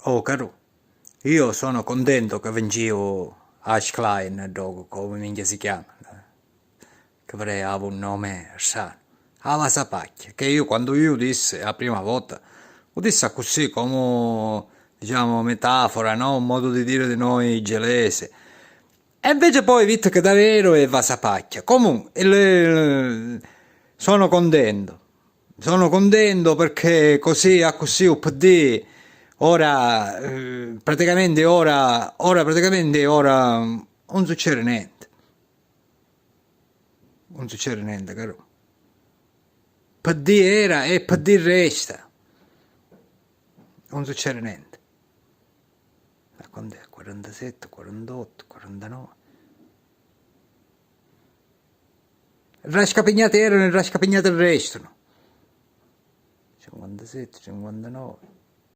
Oh, caro, io sono contento che vincevo Ash Klein, dopo, come minchia si chiama, che avrei avuto un nome strano. Ava Sapacchia, che io quando io disse la prima volta, lo disse così come, diciamo, metafora, no? Un modo di dire di noi gelese. E invece poi, visto che davvero è Vasapacchia. Comunque, sono contento. Sono contento perché così, a così, UPD, ora, praticamente ora, non succede niente. Non succede niente, caro. PD era e PD resta. Non succede niente. Ma quando è? 47, 48, 49. Rascapignate erano e rascapignate restano. 57, 59.